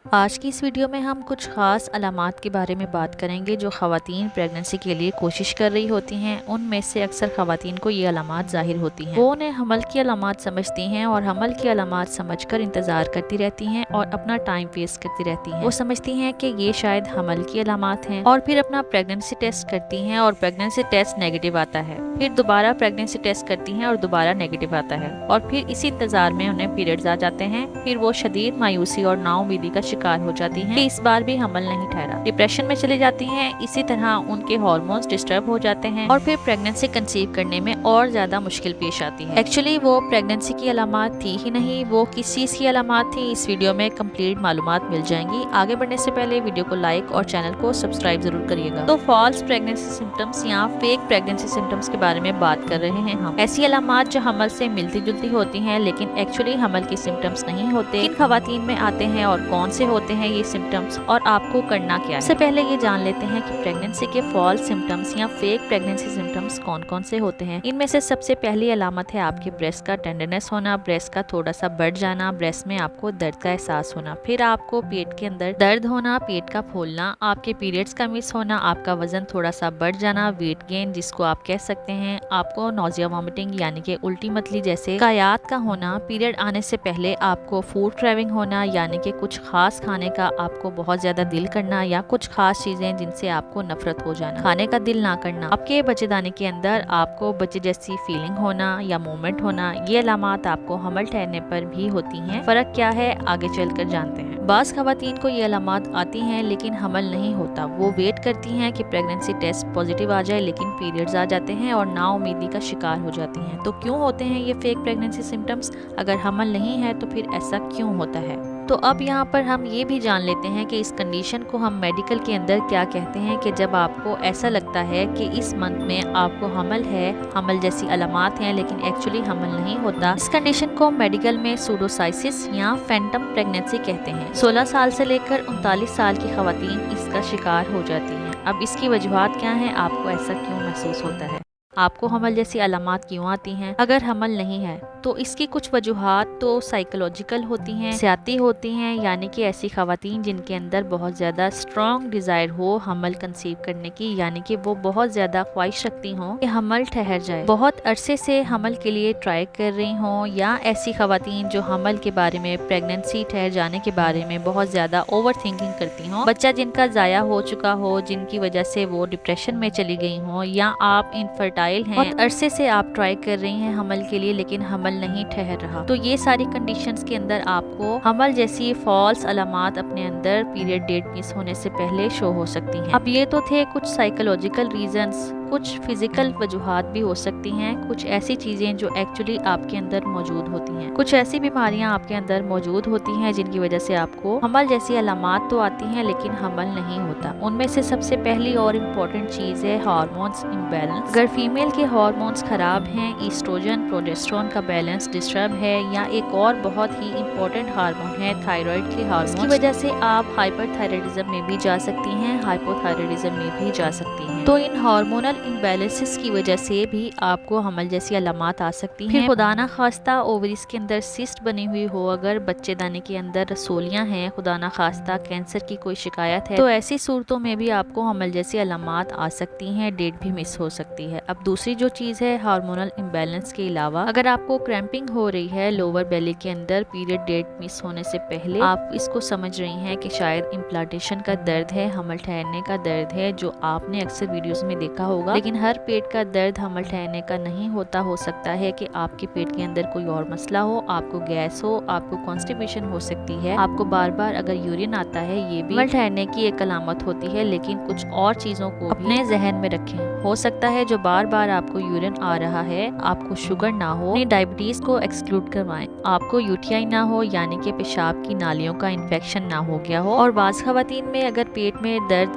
آج کی اس ویڈیو میں ہم کچھ خاص علامات کے بارے میں بات کریں گے جو خواتین پریگننسی کے لیے کوشش کر رہی ہوتی ہیں۔ ان میں سے اکثر خواتین کو یہ علامات ظاہر ہوتی ہیں۔ وہ انہیں حمل کی علامات سمجھتی ہیں اور حمل کی علامات سمجھ کر انتظار کرتی رہتی ہیں اور اپنا ٹائم ویسٹ کرتی رہتی ہیں۔ وہ سمجھتی ہیں کہ یہ شاید حمل کی علامات ہیں اور پھر اپنا پریگننسی ٹیسٹ کرتی ہیں اور پریگننسی ٹیسٹ نیگیٹو آتا ہے۔ پھر دوبارہ پریگننسی ٹیسٹ کرتی ہیں اور دوبارہ نیگیٹو آتا ہے اور پھر اسی انتظار میں انہیں پیریڈز آ جاتے ہیں۔ پھر وہ شدید مایوسی اور نا امیدی کا شکار ہو جاتی ہیں کہ اس بار بھی حمل نہیں ٹھہرا، ڈپریشن میں چلی جاتی ہیں۔ اسی طرح ان کے ہارمونز ڈسٹرب ہو جاتے ہیں اور پھر پریگننسی کنسیو کرنے میں اور زیادہ مشکل پیش آتی ہے۔ ایکچولی وہ پریگننسی کی علامات تھی ہی نہیں، وہ کس چیز کی علامات تھی اس ویڈیو میں کمپلیٹ معلومات مل جائیں گی۔ آگے بڑھنے سے پہلے ویڈیو کو لائک اور چینل کو سبسکرائب ضرور کریے گا۔ تو فالس پریگننسی سمپٹمز یا فیک پریگننسی سمپٹمز کے بارے میں بات کر رہے ہیں ہم۔ ایسی علامات جو حمل سے ملتی جلتی ہوتی ہیں لیکن ایکچولی حمل کی سمپٹمز نہیں ہوتے، کن خواتین میں آتے ہیں اور کون سے ہوتے ہیں یہ سمپٹمز اور آپ کو کرنا کیا ہے۔ اس سے پہلے یہ جان لیتے ہیں کہ پریگننسی کے فالس سمپٹمز یا فیک پریگننسی سمپٹمز کون کون سے ہوتے ہیں۔ ان میں سے سب سے پہلی علامت ہے آپ کے بریسٹ کا ٹینڈرنس ہونا، بریسٹ کا تھوڑا سا بڑھ جانا، بریسٹ میں آپ کو درد کا احساس ہونا، پھر آپ کو پیٹ کے اندر درد ہونا، پیٹ کا پھولنا، آپ کے پیریڈز کا مس ہونا، آپ کا وزن تھوڑا سا بڑھ جانا، ویٹ گین جس کو آپ کہہ سکتے ہیں، آپ کو نوزیا وامٹنگ یعنی کہ الٹی متلی جیسے کایات کا ہونا، پیریڈ آنے سے پہلے آپ کو فوڈ کریونگ ہونا یعنی کہ کچھ خاص کھانے کا آپ کو بہت زیادہ دل کرنا یا کچھ خاص چیزیں جن سے آپ کو نفرت ہو جانا، کھانے کا دل نہ کرنا، آپ کے بچے دانے کے اندر آپ کو بچے جیسی فیلنگ ہونا یا موومنٹ ہونا، یہ علامات آپ کو حمل ٹھہرنے پر بھی ہوتی ہیں۔ فرق کیا ہے آگے چل کر جانتے ہیں۔ بعض خواتین کو یہ علامات آتی ہیں لیکن حمل نہیں ہوتا، وہ ویٹ کرتی ہیں کہ پریگننسی ٹیسٹ پازیٹیو آ جائے لیکن پیریڈز آ جاتے ہیں اور نا امیدی کا شکار ہو جاتی ہیں۔ تو کیوں ہوتے ہیں یہ فیک پریگننسی سمپٹمز؟ اگر حمل نہیں ہے تو پھر ایسا کیوں ہوتا ہے؟ تو اب یہاں پر ہم یہ بھی جان لیتے ہیں کہ اس کنڈیشن کو ہم میڈیکل کے اندر کیا کہتے ہیں کہ جب آپ کو ایسا لگتا ہے کہ اس منتھ میں آپ کو حمل ہے، حمل جیسی علامات ہیں لیکن ایکچولی حمل نہیں ہوتا، اس کنڈیشن کو میڈیکل میں سوڈوسائسس یا فینٹم پریگننسی کہتے ہیں۔ 16 سال سے لے کر 39 سال کی خواتین اس کا شکار ہو جاتی ہیں۔ اب اس کی وجوہات کیا ہیں؟ آپ کو ایسا کیوں محسوس ہوتا ہے؟ آپ کو حمل جیسی علامات کیوں آتی ہیں اگر حمل نہیں ہے؟ تو اس کی کچھ وجوہات تو سائیکولوجیکل ہوتی ہیں، نفسیاتی ہوتی ہیں، یعنی کہ ایسی خواتین جن کے اندر بہت زیادہ اسٹرانگ ڈیزائر ہو حمل کنسیو کرنے کی، یعنی کہ وہ بہت زیادہ خواہش رکھتی ہوں کہ حمل ٹھہر جائے، بہت عرصے سے حمل کے لیے ٹرائی کر رہی ہوں، یا ایسی خواتین جو حمل کے بارے میں، پریگننسی ٹھہر جانے کے بارے میں بہت زیادہ اوور تھنکنگ کرتی ہوں، بچہ جن کا ضائع ہو چکا ہو جن کی وجہ سے وہ ڈپریشن میں چلی گئی ہوں، یا آپ انفرٹائل ہیں، بہت عرصے سے آپ ٹرائی کر رہی ہیں حمل کے لیے لیکن حمل نہیں ٹھہر رہا، تو یہ ساری کنڈیشنز کے اندر آپ کو حمل جیسی فالس علامات اپنے اندر پیریڈ ڈیٹ مس ہونے سے پہلے شو ہو سکتی ہیں۔ اب یہ تو تھے کچھ سائیکولوجیکل ریزنز، کچھ فزیکل وجوہات بھی ہو سکتی ہیں، کچھ ایسی چیزیں جو ایکچولی آپ کے اندر موجود ہوتی ہیں، کچھ ایسی بیماریاں آپ کے اندر موجود ہوتی ہیں جن کی وجہ سے آپ کو حمل جیسی علامات تو آتی ہیں لیکن حمل نہیں ہوتا۔ ان میں سے سب سے پہلی اور امپورٹنٹ چیز ہے ہارمونز امبیلنس۔ اگر فیمیل کے ہارمونز خراب ہیں، ایسٹروجن پروجسٹرون کا بیلنس ڈسٹرب ہے، یا ایک اور بہت ہی امپورٹنٹ ہارمون ہے تھائرائیڈ کے ہارمون، اس کی وجہ سے آپ ہائپر تھائرائیڈزم میں بھی جا سکتی ہیں، ہائپو تھائرائیڈزم میں بھی جا سکتی ہیں۔ تو ان ہارمونل امبیلنسز کی وجہ سے بھی آپ کو حمل جیسی علامات آ سکتی ہیں۔ پھر خدا نہ خواستہ اووریز کے اندر سسٹ بنی ہوئی ہو، اگر بچے دانے کے اندر رسولیاں ہیں، خدا نہ خواستہ کینسر کی کوئی شکایت ہے، تو ایسی صورتوں میں بھی آپ کو حمل جیسی علامات آ سکتی ہیں، ڈیٹ بھی مس ہو سکتی ہے۔ اب دوسری جو چیز ہے ہارمونل امبیلنس کے علاوہ، اگر آپ کو کریمپنگ ہو رہی ہے لوور بیلی کے اندر پیریڈ ڈیٹ مس ہونے سے پہلے، آپ اس کو سمجھ رہی ہیں کہ شاید امپلانٹیشن کا درد ہے، حمل ٹھہرنے کا درد ہے، جو آپ نے اکثر ویڈیوز میں دیکھا ہوگا، لیکن ہر پیٹ کا درد حمل ٹھہرنے کا نہیں ہوتا، ہو سکتا ہے کہ آپ کے پیٹ کے اندر کوئی اور مسئلہ ہو، آپ کو گیس ہو، آپ کو کانسٹیپیشن ہو سکتی ہے، آپ کو بار بار اگر یورین آتا ہے، یہ بھی حمل ٹھہرنے کی ایک علامت ہوتی ہے، لیکن کچھ اور چیزوں کو اپنے ذہن میں رکھیں۔ ہو سکتا ہے جو بار بار آپ کو یورین آ رہا ہے آپ کو شوگر نہ ہو، اپنی ڈائبٹیز کو ایکسکلوڈ کروائیں، آپ کو UTI نہ ہو یعنی کہ پیشاب کی نالیوں کا انفیکشن نہ ہو گیا ہو، اور بعض خواتین میں اگر پیٹ میں درد،